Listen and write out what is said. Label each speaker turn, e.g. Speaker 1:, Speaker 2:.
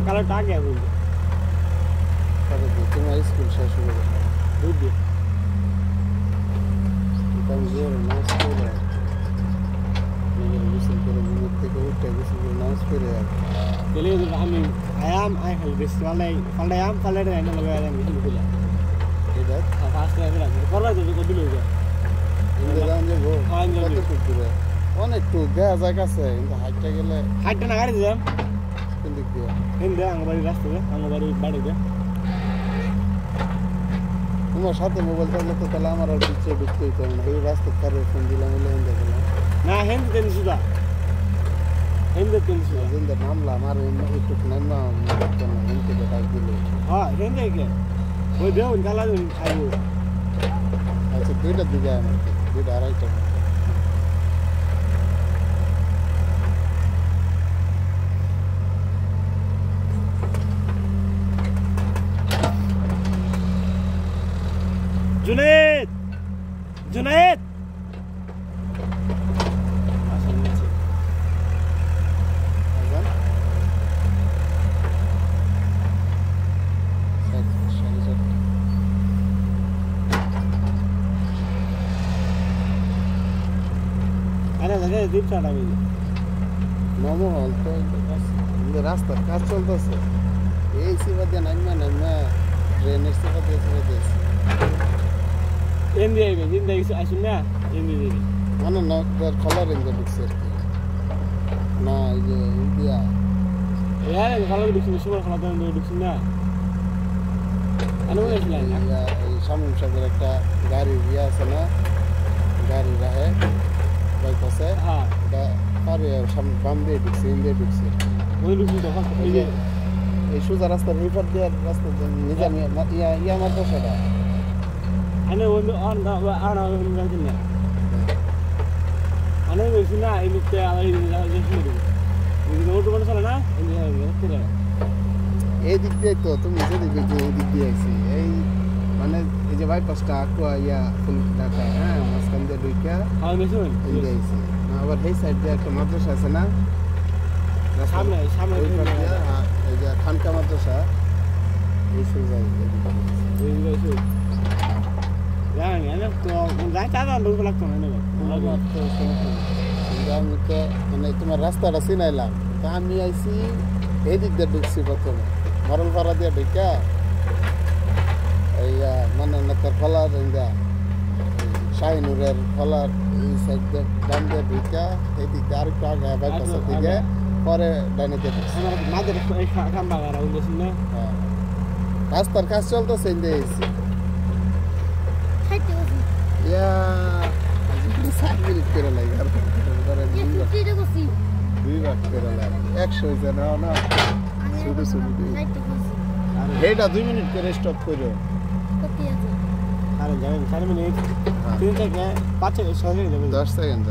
Speaker 1: কালারটা আগে বলবো
Speaker 2: তোমার স্কুল শেষ হয়ে গেছে
Speaker 1: বুঝলি
Speaker 2: আমি জোর নাচ করে নিজের গোসল করে ঘুমের থেকে উঠে গোসল করে নাচ করে
Speaker 1: গেলে আমি আয়াম আই খালি বেশি পাল্টায়াম পাল্টাই এনে লাগাই আমি শুরু করলাম
Speaker 2: এটা
Speaker 1: ফার্স্ট টাইম করলাম তো কত দিল
Speaker 2: ইন্দ্রান যে গো কত দূরে অনেক টু দেয়া জায়গা আছে কিন্তু হাইটটা গেলে
Speaker 1: হাইটটা না গাড়ি দিলাম
Speaker 2: কোন দিক দিয়ে
Speaker 1: হিন্দে আঙ্গবাড়ি রাস্তাতে আঙ্গবাড়ি বাড়িতে
Speaker 2: তোমার সাথে মোবাইল থাকলে তো তাহলে আমার আর পিছিয়ে ঢুকতে হইতো না এই রাস্তা কারে ফোন দিলাম হলে হিন্দে গেলাম
Speaker 1: না হিন্দে তেন সুদা হিন্দে তেন সুদা
Speaker 2: হিন্দে নামলাম আর একটু নামলাম হিন্দে ডাক দিলে
Speaker 1: হ্যাঁ হিন্দে কে ওই দেও কালা আইবো
Speaker 2: আচ্ছা দুইটা দিকে আমার দুইটা আড়াইটা
Speaker 1: जुनैद जुनैद अरे लगे दीप चाटा भी
Speaker 2: नमो हल तो इंदे रास्ता काज चलतेছে এই সিবা দিয়ে নাইমা ড্রেনের সিবা দিয়ে
Speaker 1: India even India is asumnya India.
Speaker 2: Mana nak berkolor India diksir. Nah ini India.
Speaker 1: Ya, kalau diksir semua kalau ada diksirnya. Anu boleh selain.
Speaker 2: Ya, samun sabar একটা গাড়ি দিয়া আছে না গাড়ি রাহে বাইপাসে এটা পারে বামে দিছে ইন্ডিয়া দিছে
Speaker 1: ওই দিksir তো
Speaker 2: এই সোজা রাস্তা রিভার দিয়ে রাস্তা নিজামি ইয়া মাদ্রাসাটা
Speaker 1: Ane wonder on the ana wonder. Ane wesina ini teh ala ini jadi. Ini nomor tu mana salah na? Ini tidak.
Speaker 2: Edik dia tu, tu mesti dibikin edik dia sih. Mana ini bypass tak aku ya full data. Maskan dia duitnya.
Speaker 1: Ah mesun.
Speaker 2: Ini sih. Nah, awal hei side dia ke madrasah sana.
Speaker 1: Sama
Speaker 2: dia. Ya Khanka madrasah. Ini sudah.
Speaker 1: Ini sudah. Jangan ya, kalau nggak cara dulu lakukan ini.
Speaker 2: Kalau tu sudah kita, mana itu rasta rasi nailah. Kami IC, edik dah duksi betul. Moral para dia deka. Ya mana nak terpalar enggak. Shine urer palar ini saja dan dia deka. Edik dari kaga baik pasal tiga. Pore dan itu.
Speaker 1: Anak mother kan bagar udah sini.
Speaker 2: Rasta kasih tu sendiri. Ya, ini sambil kira lagi. Dua kira lagi. Action je na. Sudah. Heda 2 minit kira stop kiro.
Speaker 1: Ada jangan 4 minit. 3 second, 5 second.
Speaker 2: 10 second.